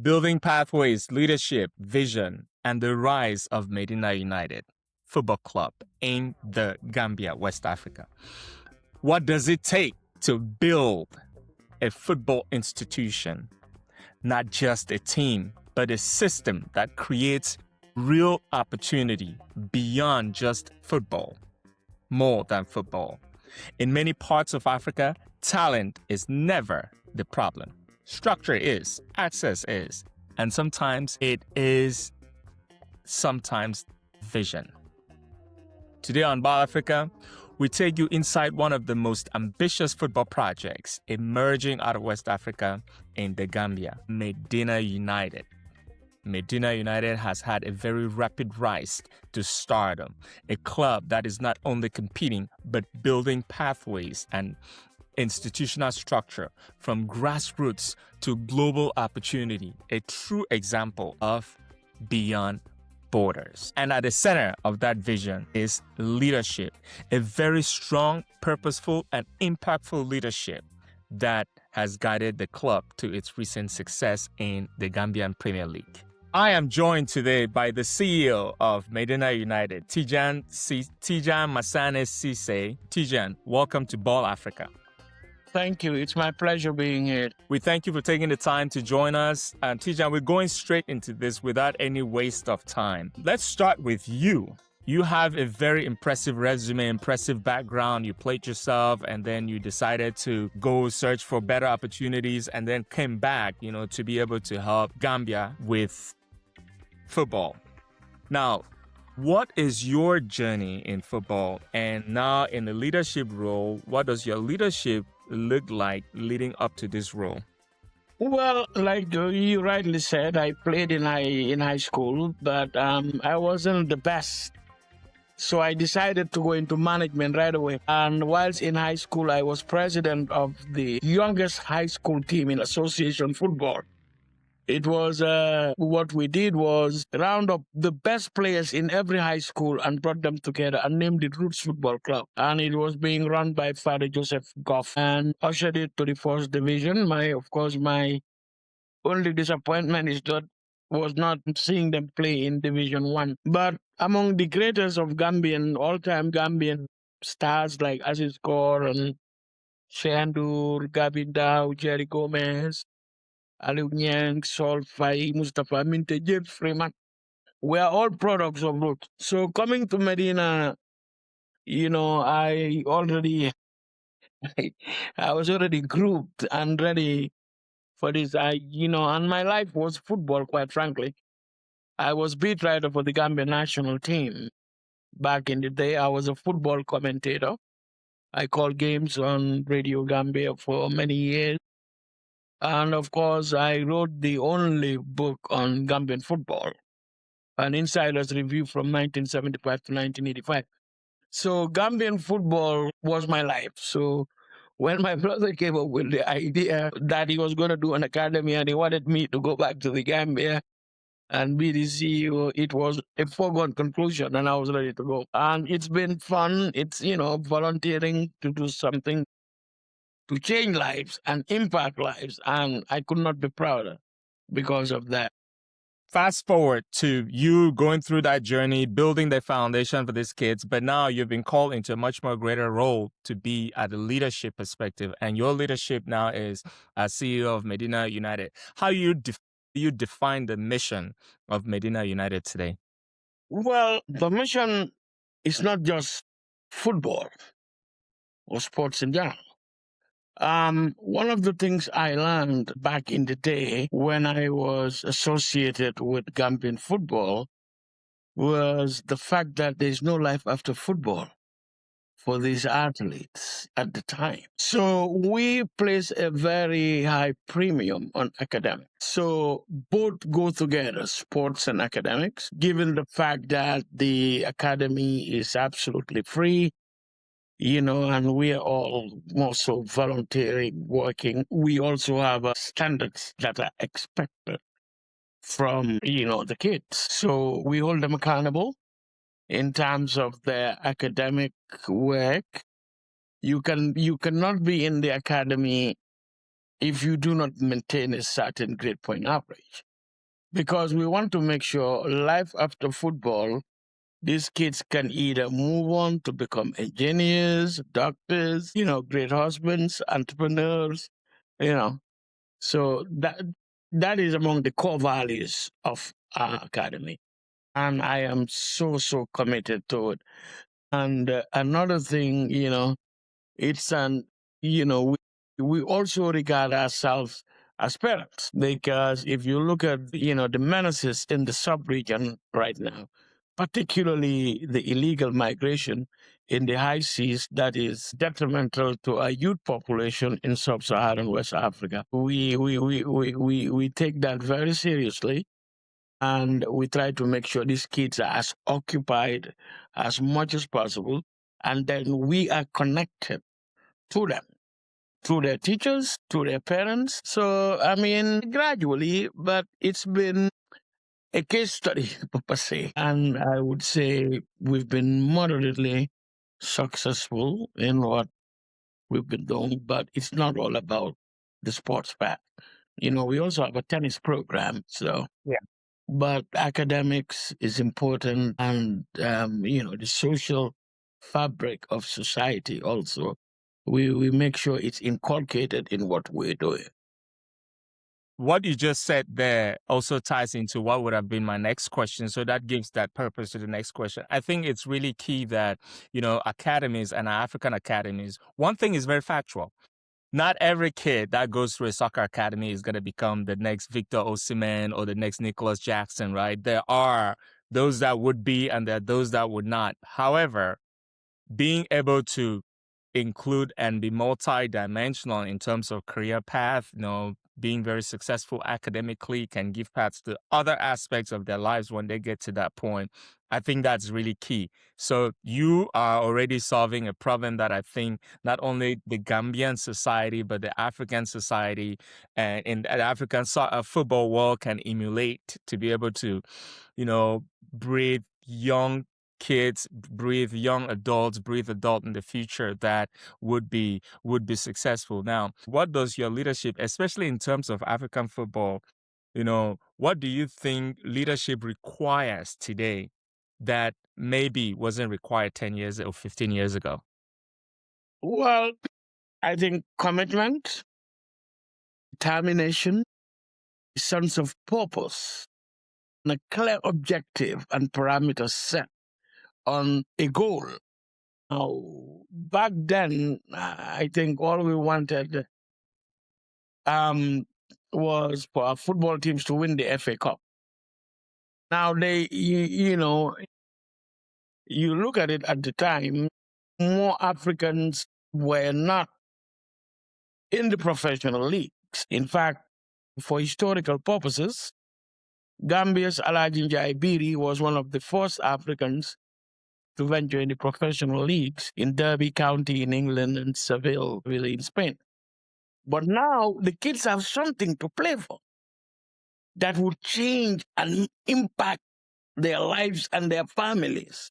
Building pathways, leadership, vision, and the rise of Medina United Football Club in the Gambia, West Africa. What does it take to build a football institution? Not just a team, but a system that creates real opportunity beyond just football, more than football. In many parts of Africa, talent is never the problem. Structure is, access is, and sometimes it is vision. Today on BALLAFRICA, we take you inside one of the most ambitious football projects emerging out of West Africa in the Gambia, Medina United. Medina United has had a very rapid rise to stardom, a club that is not only competing, but building pathways and institutional structure from grassroots to global opportunity, a true example of beyond borders. And at the center of that vision is leadership, a very strong, purposeful, and impactful leadership that has guided the club to its recent success in the Gambian Premier League. I am joined today by the CEO of Medina United, Tjan Ceesay. Tjan, welcome to BALLAFRICA. Thank you. It's my pleasure being here. We thank you for taking the time to join us. Tjan, we're going straight into this without any waste of time. Let's start with you. You have a very impressive resume, impressive background. You played yourself and then you decided to go search for better opportunities and then came back, to be able to help Gambia with football. Now, what is your journey in football? And now in the leadership role, what does your leadership look like leading up to this role? Well, like you rightly said, I played in high school, but I wasn't the best. So I decided to go into management right away. And whilst in high school, I was president of the youngest high school team in association football. It was, what we did was round up the best players in every high school and brought them together and named it Roots Football Club. And it was being run by Father Joseph Goff and ushered it to the first division. My only disappointment was not seeing them play in Division 1. But among the greatest of all-time Gambian stars like Aziz Kaur and Shandur, Gavin Dow, Jerry Gomez, Aliou Niang, Sol Faye, Mustafa Minte, James Freeman, we are all products of Root. So coming to Medina, I was already grouped and ready for this. And my life was football, quite frankly. I was beat writer for the Gambia national team. Back in the day, I was a football commentator. I called games on Radio Gambia for many years. And of course, I wrote the only book on Gambian football, an insider's review from 1975 to 1985. So Gambian football was my life. So when my brother came up with the idea that he was going to do an academy and he wanted me to go back to the Gambia and be the CEO, it was a foregone conclusion and I was ready to go. And it's been fun. It's, volunteering to do something to change lives and impact lives. And I could not be prouder because of that. Fast forward to you going through that journey, building the foundation for these kids, but now you've been called into a much more greater role to be at a leadership perspective. And your leadership now is as CEO of Medina United. How you define the mission of Medina United today? Well, the mission is not just football or sports in general. One of the things I learned back in the day when I was associated with Gambian football was the fact that there's no life after football for these athletes at the time. So we place a very high premium on academics. So both go together, sports and academics, given the fact that the academy is absolutely free. And we are all also volunteering, working. We also have standards that are expected from, the kids. So we hold them accountable in terms of their academic work. You cannot be in the academy if you do not maintain a certain grade point average. because we want to make sure life after football, these kids can either move on to become engineers, doctors, great husbands, entrepreneurs, you know. So that is among the core values of our academy. And I am so committed to it. And another thing, it's we also regard ourselves as parents, because if you look at the menaces in the sub-region right now, particularly the illegal migration in the high seas that is detrimental to our youth population in sub-Saharan West Africa, we take that very seriously, and we try to make sure these kids are as occupied as much as possible, and then we are connected to them through their teachers, to their parents. So, I mean, gradually, but it's been a case study, per se. And I would say we've been moderately successful in what we've been doing, but it's not all about the sports part. We also have a tennis program. So, Yeah. but academics is important, and, the social fabric of society also. We make sure it's inculcated in what we're doing. What you just said there also ties into what would have been my next question. So that gives that purpose to the next question. I think it's really key that, academies and African academies, one thing is very factual. Not every kid that goes through a soccer academy is going to become the next Victor Osimhen or the next Nicholas Jackson, right? There are those that would be, and there are those that would not. However, being able to include and be multi-dimensional in terms of career path, being very successful academically can give paths to other aspects of their lives when they get to that point. I think that's really key. So you are already solving a problem that I think not only the Gambian society, but the African society and in the African football world can emulate to be able to, breed young kids, breathe young adults, breathe adult in the future that would be successful. Now, what does your leadership, especially in terms of African football, what do you think leadership requires today that maybe wasn't required 10 years or 15 years ago? Well, I think commitment, determination, sense of purpose, and a clear objective and parameters set on a goal. Now, back then, I think all we wanted was for our football teams to win the FA Cup. Now, you look at it at the time, more Africans were not in the professional leagues. In fact, for historical purposes, Gambia's Alhaji Njai Biri was one of the first Africans to venture in the professional leagues in Derby County in England and Seville, really in Spain. But now the kids have something to play for that will change and impact their lives and their families.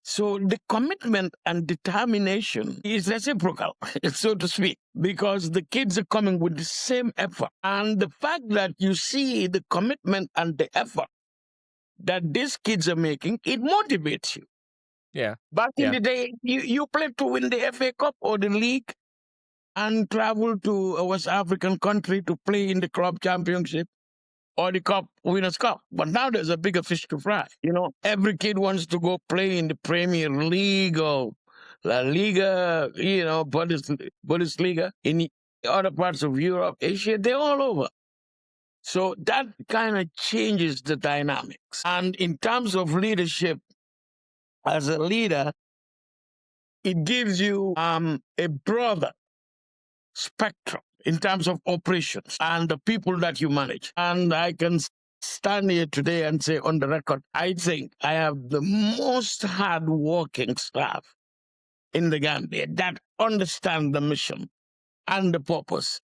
So the commitment and determination is reciprocal, so to speak, because the kids are coming with the same effort. And the fact that you see the commitment and the effort that these kids are making, it motivates you. Yeah. Back in the day, you played to win the FA Cup or the league and travel to a West African country to play in the club championship or the Cup Winners' Cup. But now there's a bigger fish to fry. Every kid wants to go play in the Premier League or La Liga, Bundesliga, in other parts of Europe, Asia, they're all over. So that kind of changes the dynamics. And in terms of leadership, as a leader, it gives you a broader spectrum in terms of operations and the people that you manage. And I can stand here today and say on the record, I think I have the most hardworking staff in the Gambia that understand the mission and the purpose.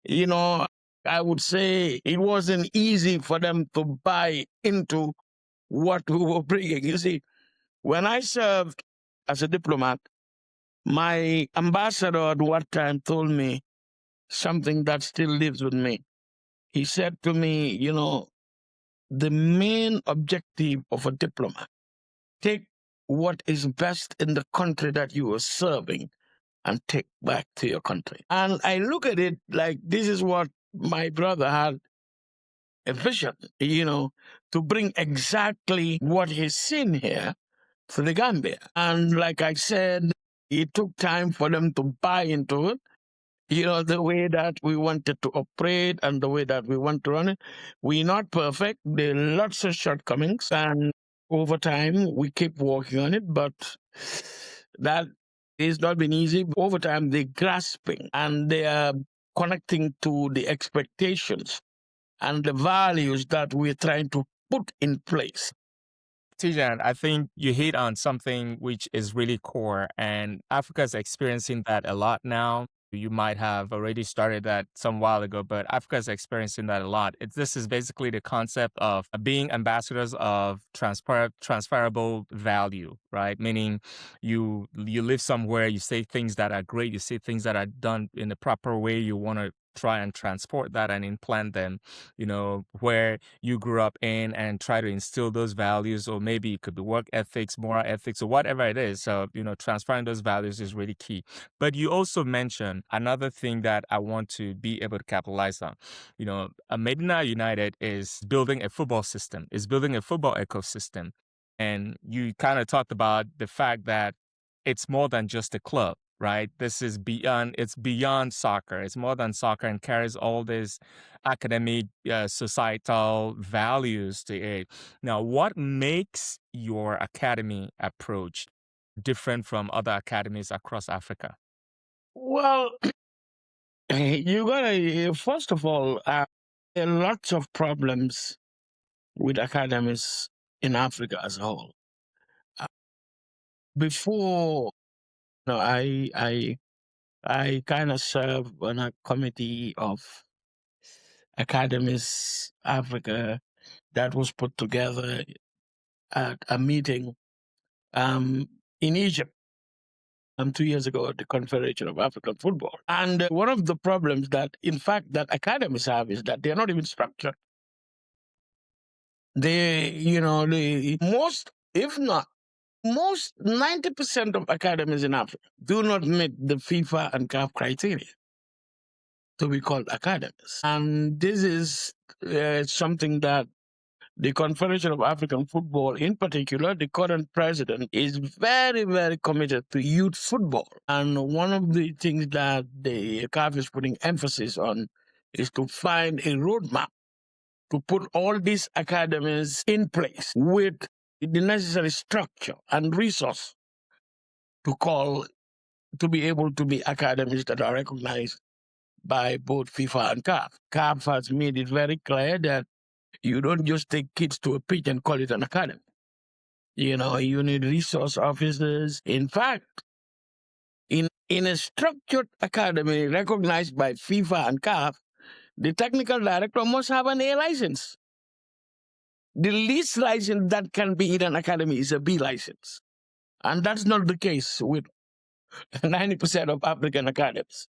I would say it wasn't easy for them to buy into what we were bringing. You see, when I served as a diplomat, my ambassador at one time told me something that still lives with me. He said to me, the main objective of a diplomat. Take what is best in the country that you are serving and take back to your country. And I look at it like this is what my brother had a vision, to bring exactly what he's seen here to the Gambia. And like I said, it took time for them to buy into it. The way that we wanted to operate and the way that we want to run it. We're not perfect. There are lots of shortcomings. And over time, we keep working on it. But that has not been easy. Over time, they're grasping and they are connecting to the expectations and the values that we're trying to put in place. Tjan, I think you hit on something which is really core, and Africa is experiencing that a lot now. You might have already started that some while ago, but Africa is experiencing that a lot. This is basically the concept of being ambassadors of transferable value, right? Meaning you live somewhere, you say things that are great, you say things that are done in the proper way, you want to try and transport that and implant them, where you grew up in and try to instill those values, or maybe it could be work ethics, moral ethics, or whatever it is. So, transferring those values is really key. But you also mentioned another thing that I want to be able to capitalize on. Medina United is building a football system, is building a football ecosystem. And you kind of talked about the fact that it's more than just a club, right? It's beyond soccer. It's more than soccer and carries all these academic, societal values to it. Now, what makes your academy approach different from other academies across Africa? Well, you gotta, first of all, there are lots of problems with academies in Africa as a whole. Before, I kind of serve on a committee of academies Africa that was put together at a meeting in Egypt 2 years ago at the Confederation of African Football. And one of the problems that, in fact, that academies have is that they're not even structured. Most, if not most, 90% of academies in Africa do not meet the FIFA and CAF criteria to be called academies. And this is something that the Confederation of African Football, in particular, the current president, is very, very committed to youth football. And one of the things that the CAF is putting emphasis on is to find a roadmap to put all these academies in place with the necessary structure and resource to be able to be academies that are recognized by both FIFA and CAF. CAF has made it very clear that you don't just take kids to a pitch and call it an academy. You need resource officers. In fact, in a structured academy recognized by FIFA and CAF, the technical director must have an A license. The least license that can be in an academy is a B license. And that's not the case with 90% of African academies.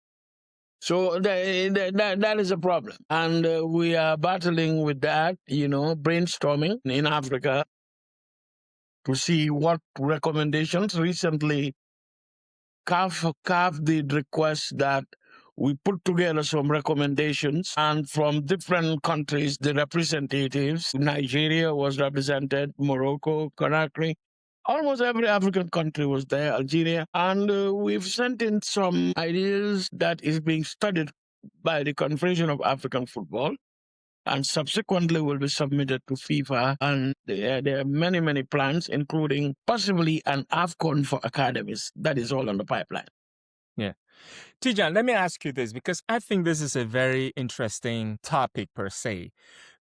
So that is a problem. And we are battling with that, brainstorming in Africa to see what recommendations. Recently, CAF did request that we put together some recommendations, and from different countries, the representatives, Nigeria was represented, Morocco, Conakry, almost every African country was there, Algeria. And we've sent in some ideas that is being studied by the Confederation of African Football and subsequently will be submitted to FIFA. And there are many, many plans, including possibly an AFCON for academies. That is all on the pipeline. Yeah. Tjan, let me ask you this, because I think this is a very interesting topic per se.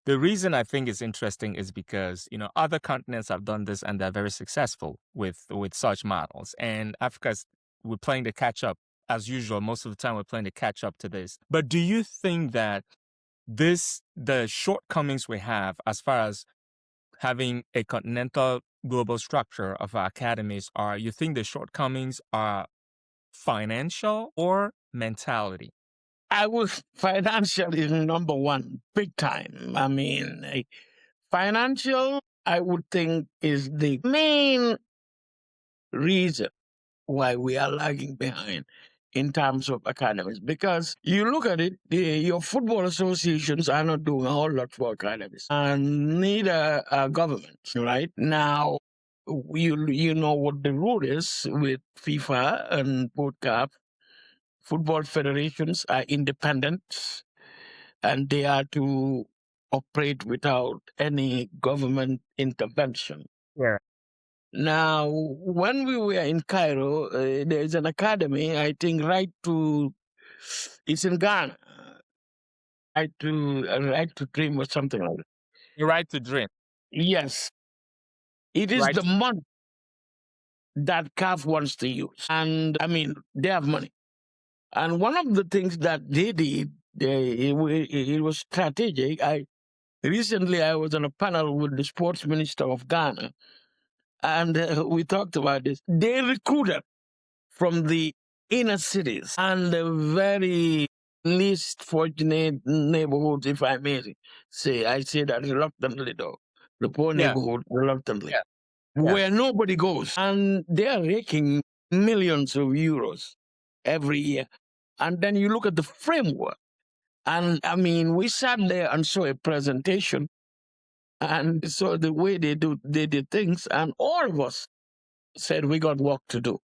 The reason I think it's interesting is because, other continents have done this and they're very successful with such models. And we're playing the catch up as usual. Most of the time we're playing the catch up to this. But do you think that the shortcomings we have as far as having a continental global structure of our academies you think the shortcomings are financial or mentality? Financial is number one, big time. I mean, Financial, I would think, is the main reason why we are lagging behind in terms of academies. Because you look at it, your football associations are not doing a whole lot for academies, and neither are governments. Right now, you know what the rule is with FIFA and CAF. Football federations are independent, and they are to operate without any government intervention. Yeah. Now, when we were in Cairo, there is an academy, I think, it's in Ghana, right to dream or something like that. Your right to dream. Yes, it is Right. the money that CAF wants to use. And I mean, they have money. And one of the things that they did, it was strategic. Recently, I was on a panel with the sports minister of Ghana, and we talked about this. They recruited from the inner cities and the very least fortunate neighborhoods, if I may say. I say that reluctantly, though. The poor Yeah. neighborhood, reluctantly. Yeah. Where nobody goes. And they are raking millions of euros every year. And then you look at the framework. And I mean, we sat there and saw a presentation and saw the way they did things, and all of us said we got work to do.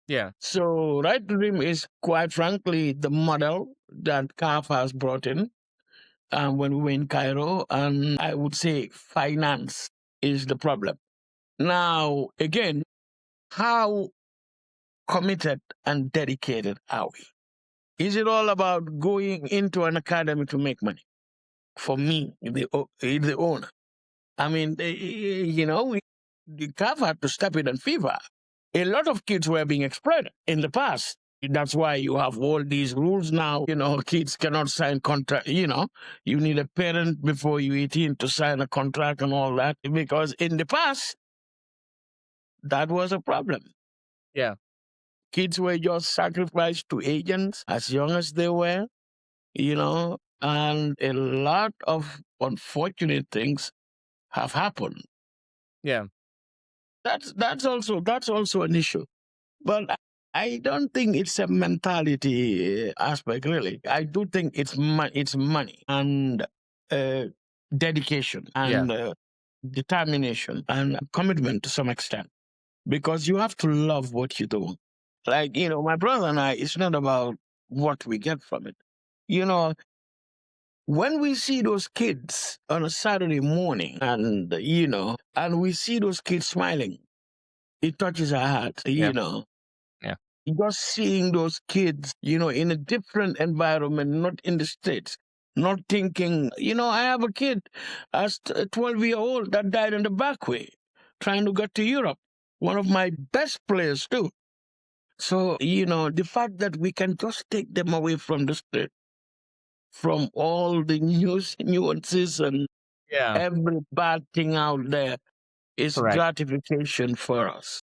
Yeah. So Right to Dream is quite frankly the model that CAF has brought in when we were in Cairo, and I would say finance is the problem. Now, again, how committed and dedicated are we? Is it all about going into an academy to make money? For me, the owner. I mean, the CAF had to step in and FIFA. A lot of kids were being exploited in the past. That's why you have all these rules now. Kids cannot sign contract. You need a parent before you're 18 to sign a contract and all that. Because in the past, that was a problem. Yeah. Kids were just sacrificed to agents as young as they were, and a lot of unfortunate things have happened. Yeah. That's also an issue. But I don't think it's a mentality aspect, really. I do think it's money and dedication and determination and commitment to some extent. Because you have to love what you do. Like, my brother and I, it's not about what we get from it. When we see those kids on a Saturday morning and we see those kids smiling, it touches our heart, Yeah. Just seeing those kids, in a different environment, not in the States, not thinking, I have a kid as a 12-year-old that died in the back way, trying to get to Europe. One of my best players, too. So, the fact that we can just take them away from the State, from all the nuances and Yeah. every bad thing out there is Correct. gratification for us.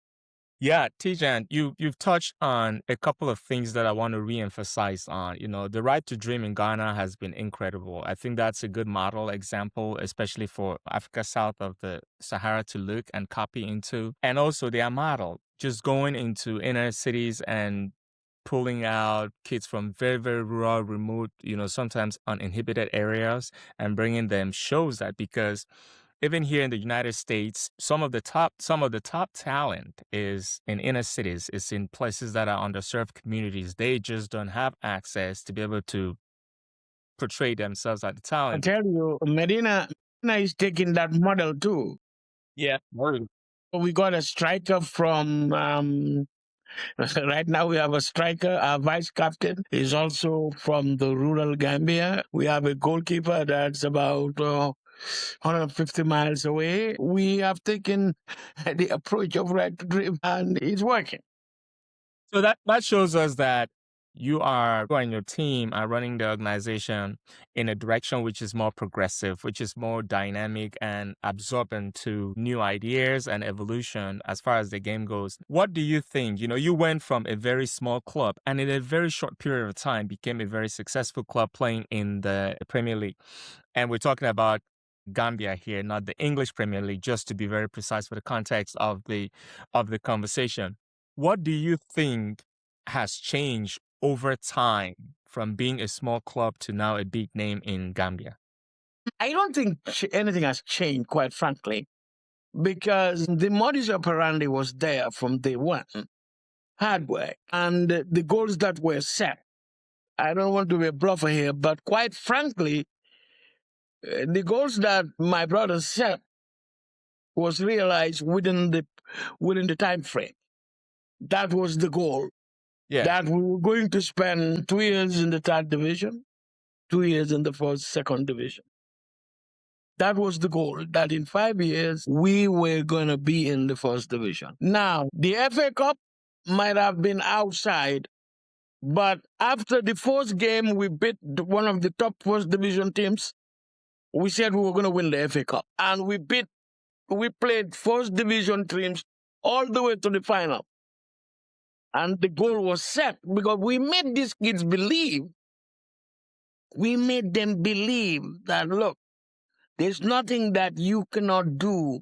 Yeah, Tjan, you've touched on a couple of things that I want to reemphasize on. The right to dream in Ghana has been incredible. I think that's a good model example, especially for Africa south of the Sahara to look and copy into. And also their model, just going into inner cities and pulling out kids from very, very rural, remote, sometimes uninhibited areas and bringing them shows that because even here in the United States, some of the top talent is in inner cities, is in places that are underserved communities. They just don't have access to be able to portray themselves as the I talent. tell you, Medina is taking that model too. Yeah. We got a striker from right now we have a striker, our vice captain is also from the rural Gambia. We have a goalkeeper that's about 150 miles away. We have taken the approach of right to dream and it's working. So that shows us that you and your team are running the organization in a direction which is more progressive, which is more dynamic and absorbent to new ideas and evolution as far as the game goes. What do you think? You went from a very small club and in a very short period of time became a very successful club playing in the Premier League. And we're talking about Gambia here, not the English Premier League, just to be very precise for the context of the conversation. What do you think has changed over time from being a small club to now a big name in Gambia? I don't think anything has changed, quite frankly, because the modus operandi was there from day one, hard work, and the goals that were set. I don't want to be a bluffer here, but quite frankly, the goals that my brother set was realized within the time frame. That was the goal. Yeah. That we were going to spend 2 years in the third division, 2 years in the second division. That was the goal, that in 5 years, we were going to be in the first division. Now, the FA Cup might have been outside, but after the first game, we beat one of the top first division teams. We said we were going to win the FA Cup. And we played first division teams all the way to the final. And the goal was set because we made these kids believe. We made them believe that, look, there's nothing that you cannot do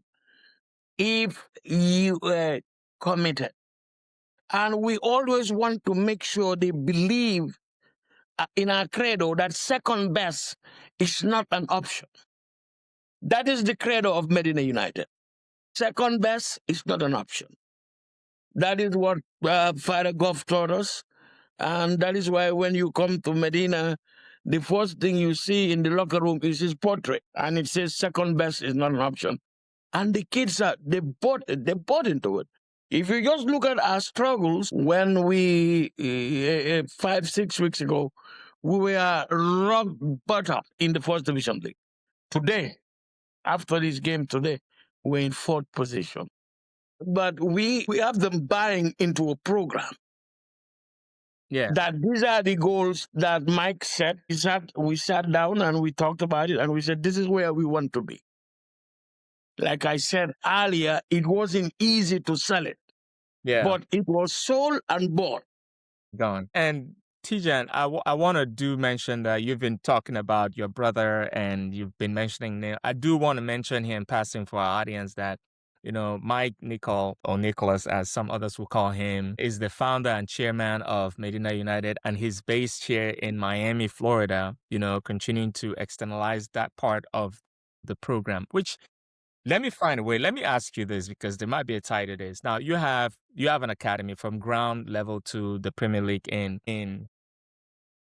if you are committed. And we always want to make sure they believe in our credo that second best is not an option. That is the credo of Medina United. Second best is not an option. That is what Father Goff taught us. And that is why when you come to Medina, the first thing you see in the locker room is his portrait. And it says second best is not an option. And the kids, they bought into it. If you just look at our struggles, when we, 5-6 weeks ago, we were rock bottom in the first division league. Today, after this game today, we're in fourth position. But we have them buying into a program. Yeah. That these are the goals that Mike set. We sat down and we talked about it and we said, this is where we want to be. Like I said earlier, it wasn't easy to sell it. Yeah. But it was sold and bought. Gone. And Tjan, I want to mention that you've been talking about your brother and you've been mentioning Neil. I do want to mention here in passing for our audience that, Mike Nicol, or Nicholas, as some others will call him, is the founder and chairman of Medina United, and he's based here in Miami, Florida, continuing to externalize that part of the program, which let me find a way. Let me ask you this because there might be a tie to this. Now, you have an academy from ground level to the Premier League in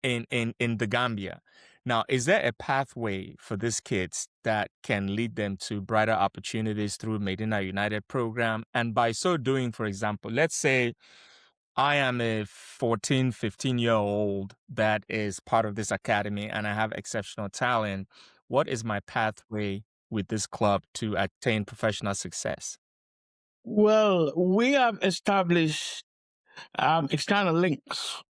the Gambia. Now, is there a pathway for these kids that can lead them to brighter opportunities through Medina United program? And by so doing, for example, let's say I am a 14, 15-year-old that is part of this academy and I have exceptional talent. What is my pathway with this club to attain professional success? Well, we have established external links.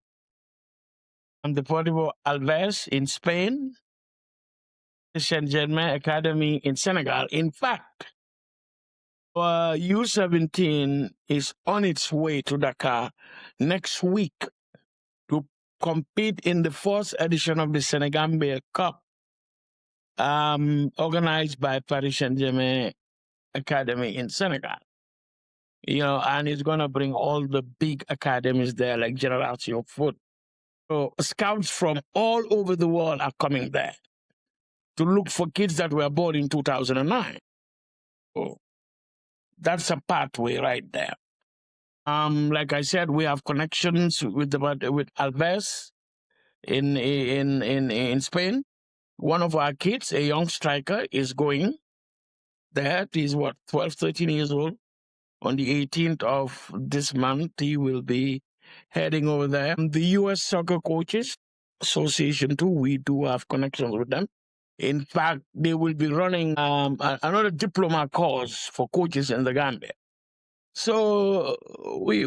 Deportivo Alves in Spain, Saint-Germain Academy in Senegal. In fact, U17 is on its way to Dakar next week to compete in the first edition of the Senegambia Cup, organized by Paris Saint-Germain Academy in Senegal. And it's going to bring all the big academies there, like Generation Foot. So scouts from all over the world are coming there to look for kids that were born in 2009. So that's a pathway right there. Like I said, we have connections with Alves in Spain. One of our kids, a young striker, is going there. He's 12, 13 years old. On the 18th of this month, he will be heading over there. The U.S. Soccer Coaches Association, too, we do have connections with them. In fact, they will be running another diploma course for coaches in the Gambia. So we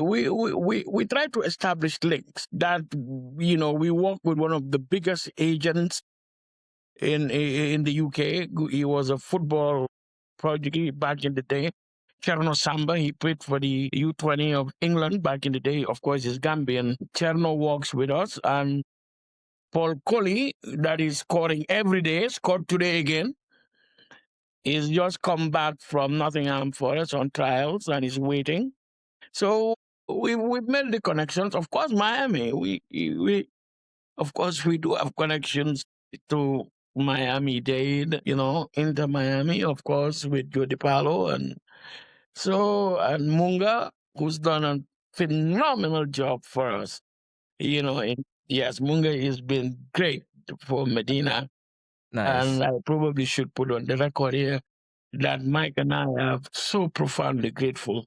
try to establish links that, we work with one of the biggest agents in the UK. He was a football prodigy back in the day. Cherno Samba, he played for the U20 of England back in the day. Of course, he's Gambian. Cherno works with us. And Paul Colley, that is scoring every day, scored today again. He's just come back from Nottingham Forest on trials and is waiting. So we've made the connections. Of course, Miami. We of course we do have connections to Miami Dade, Inter Miami, of course, with Joe DiPaolo and Munga, who's done a phenomenal job for us. Yes, Munga has been great for Medina. Nice. And I probably should put on the record here that Mike and I are so profoundly grateful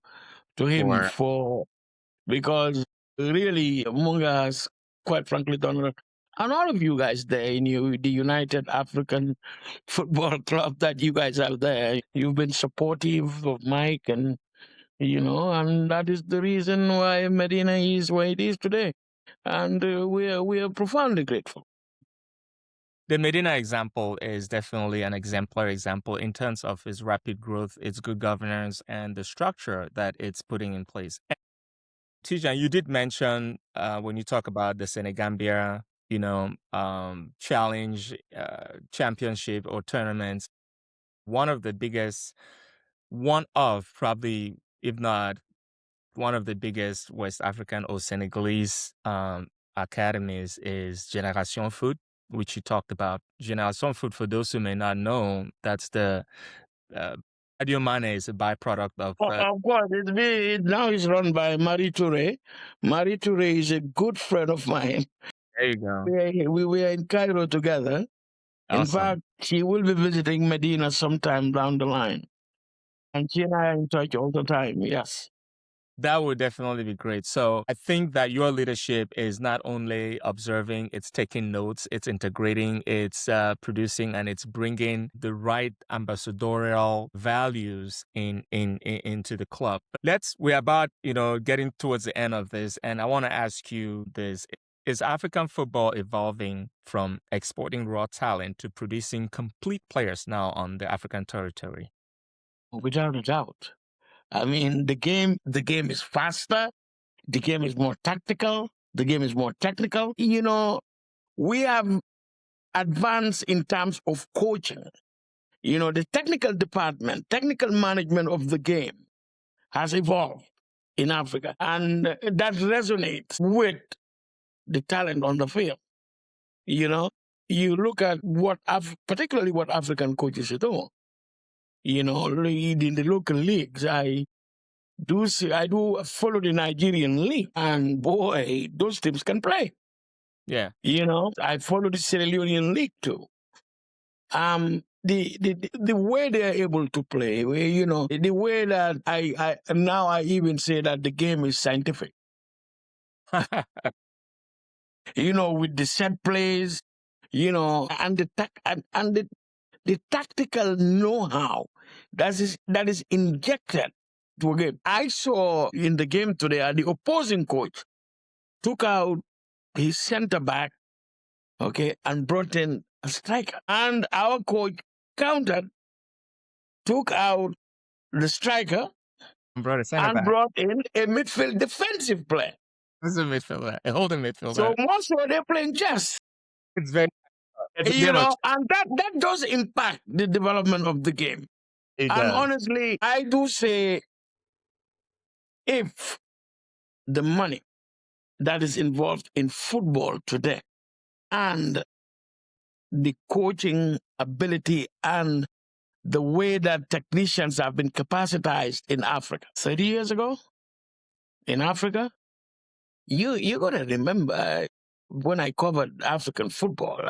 to him For because really Munga has quite frankly done a lot. And all of you guys there in the United African Football Club that you guys have there, you've been supportive of Mike and that is the reason why Medina is where it is today. And we are profoundly grateful. the Medina example is definitely an exemplary example in terms of its rapid growth, its good governance, and the structure that it's putting in place. Tjan, you did mention when you talk about the Senegambia, challenge, championship or tournaments, one of probably, if not one of the biggest West African or Senegalese academies is Generation Foot, which you talked about. Generation Foot, for those who may not know, that's the Sadio Mane is a byproduct of. Of course, now it's run by Marie Touré. Marie Touré is a good friend of mine. There you go. We were in Cairo together. In Awesome. fact, she will be visiting Medina sometime down the line. And she and I are in touch all the time, yes. That would definitely be great. So I think that your leadership is not only observing, it's taking notes, it's integrating, it's producing, and it's bringing the right ambassadorial values into the club. We're about, getting towards the end of this. And I want to ask you this. Is African football evolving from exporting raw talent to producing complete players now on the African territory? Without a doubt. I mean, the game is faster. The game is more tactical. The game is more technical. We have advanced in terms of coaching. The technical department, technical management of the game has evolved in Africa. And that resonates with the talent on the field. You look at particularly what African coaches are doing. In the local leagues, I do follow the Nigerian league, and boy, those teams can play. Yeah. I follow the Sierra Leonean league too. The way they are able to play, the way that I even say that the game is scientific. With the set plays, and the tactical know-how that is injected to a game. I saw in the game today, the opposing coach took out his center back, and brought in a striker. And our coach countered, took out the striker, and brought in a midfield defensive player. This is a midfielder, a holding midfielder. So most of they're playing chess. It's very, and that does impact the development of the game. It and does. Honestly, I do say, if the money that is involved in football today and the coaching ability and the way that technicians have been capacitized in Africa 30 years ago, in Africa, you're going to remember when I covered African football,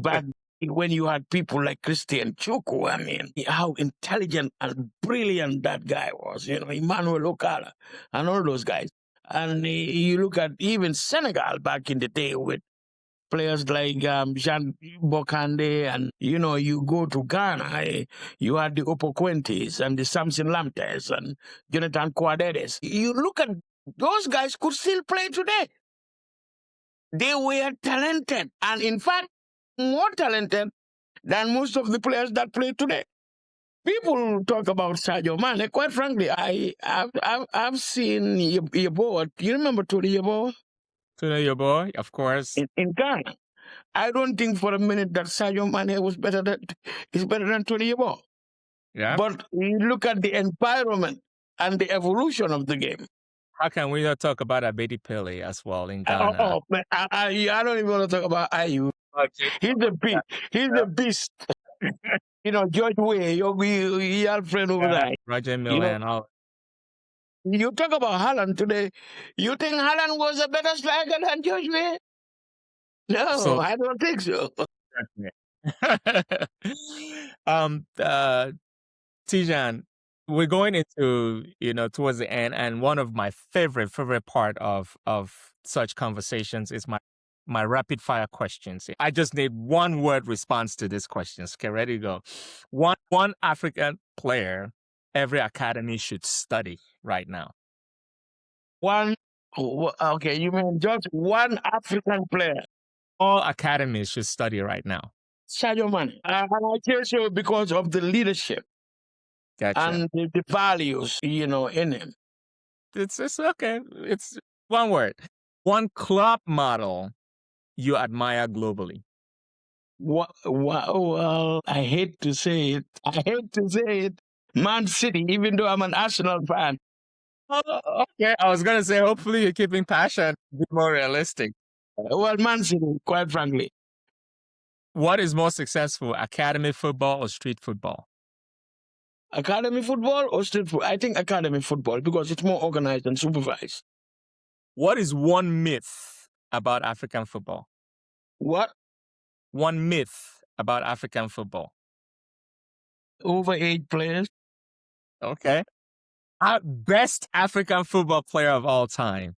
back when you had people like Christian Chukwu, how intelligent and brilliant that guy was, Emmanuel Okara and all those guys. And you look at even Senegal back in the day with players like Jean Bokande, and you go to Ghana, you had the Opoquentes and the Samson Lamtes and Jonathan Quaderes. You look at those guys could still play today. They were talented, and in fact, more talented than most of the players that play today. People talk about Sadio Mane. Quite frankly, I've seen Yeboah. You remember Tony Yeboah? Tony Yeboah, of course. In Ghana. I don't think for a minute that Sadio Mane is better than Tony Yeboah. Yeah. But you look at the environment and the evolution of the game. How can we not talk about Abedi Pele as well in Ghana? Man, I don't even want to talk about IU. Okay. He's a beast. He's a beast. George Way, your friend over there. Roger You Miller know, and all. you talk about Haaland today. You think Haaland was a better striker than George Way? No, So I don't think so. Tjan, we're going into, towards the end, and one of my favorite part of such conversations is my rapid fire questions. I just need one word response to these questions. Okay, ready to go. One African player every academy should study right now. Okay, you mean just one African player? All academies should study right now. Sadio Mane. And I tell you because of the leadership. Gotcha. And the values, in him. It's okay. It's one word. One club model you admire globally. Well, I hate to say it. Man City, even though I'm an Arsenal fan. Oh, okay. I was going to say, hopefully you're keeping passion a bit more realistic. Well, Man City, quite frankly. What is more successful, academy football or street football? Academy football or street football? I think academy football because it's more organized and supervised. What is one myth about African football? What? One myth about African football. Overage players. Okay. Best African football player of all time.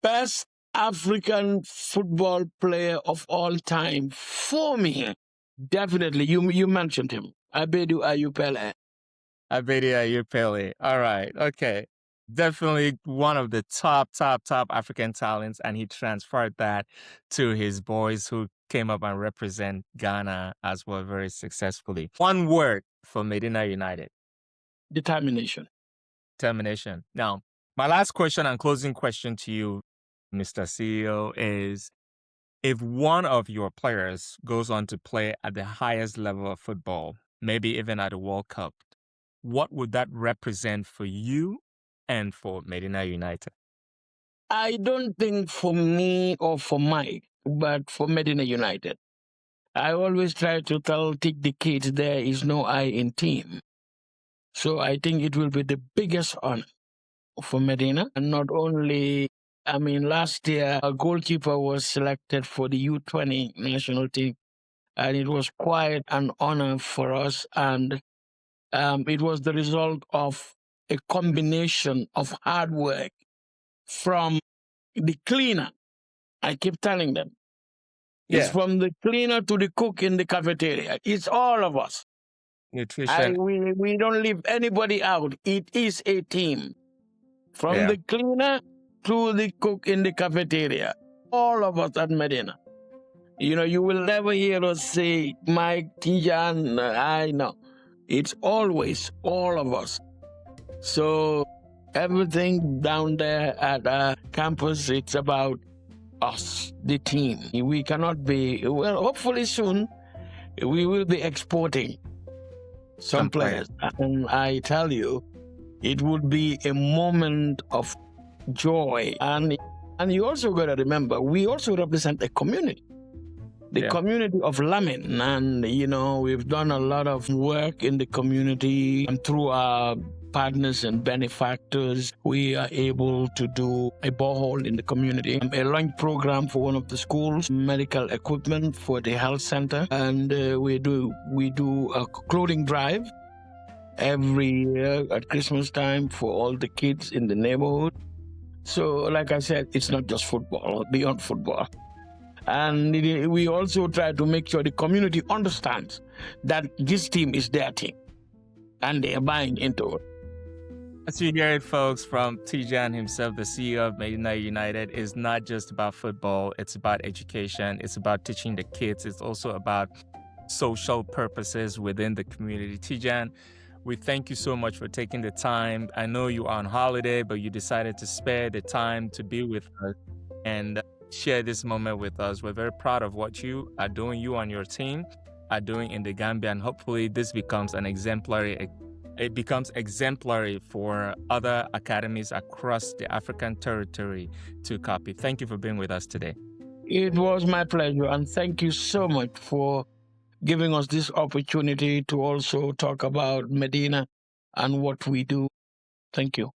Best African football player of all time for me. Definitely. You mentioned him. Abedu Ayew Pele. Abedi Ayew Pele. All right. Okay. Definitely one of the top African talents, and he transferred that to his boys who came up and represent Ghana as well very successfully. One word for Medina United. Determination. Determination. Now, my last question and closing question to you, Mr. CEO, is if one of your players goes on to play at the highest level of football, maybe even at the World Cup, what would that represent for you and for Medina United? I don't think for me or for Mike, but for Medina United. I always try to teach the kids there is no I in team. So I think it will be the biggest honor for Medina. And not only, last year, a goalkeeper was selected for the U20 national team. And it was quite an honor for us. And it was the result of a combination of hard work from the cleaner. I keep telling them. It's from the cleaner to the cook in the cafeteria. It's all of us. Nutrition. We don't leave anybody out. It is a team. From the cleaner to the cook in the cafeteria. All of us at Medina. You will never hear us say, Mike, Tjan, I know. It's always all of us. So everything down there at our campus, it's about us, the team. We cannot be, hopefully soon, we will be exporting some players. And I tell you, it would be a moment of joy. And you also got to remember, we also represent a community. The community of Lamin. And, we've done a lot of work in the community. And through our partners and benefactors, we are able to do a borehole in the community, a lunch program for one of the schools, medical equipment for the health center, and we do a clothing drive every year at Christmas time for all the kids in the neighborhood. So, like I said, it's not just football, beyond football. And we also try to make sure the community understands that this team is their team and they are buying into it. As you hear it, folks, from Tjan himself, the CEO of Medina United, is not just about football. It's about education. It's about teaching the kids. It's also about social purposes within the community. Tjan, we thank you so much for taking the time. I know you are on holiday, but you decided to spare the time to be with us and share this moment with us. We're very proud of what you are doing, you and your team. are doing in the Gambia, and hopefully this becomes an exemplary. It becomes exemplary for other academies across the African territory to copy. Thank you for being with us today. It was my pleasure, and thank you so much for giving us this opportunity to also talk about Medina and what we do. Thank you.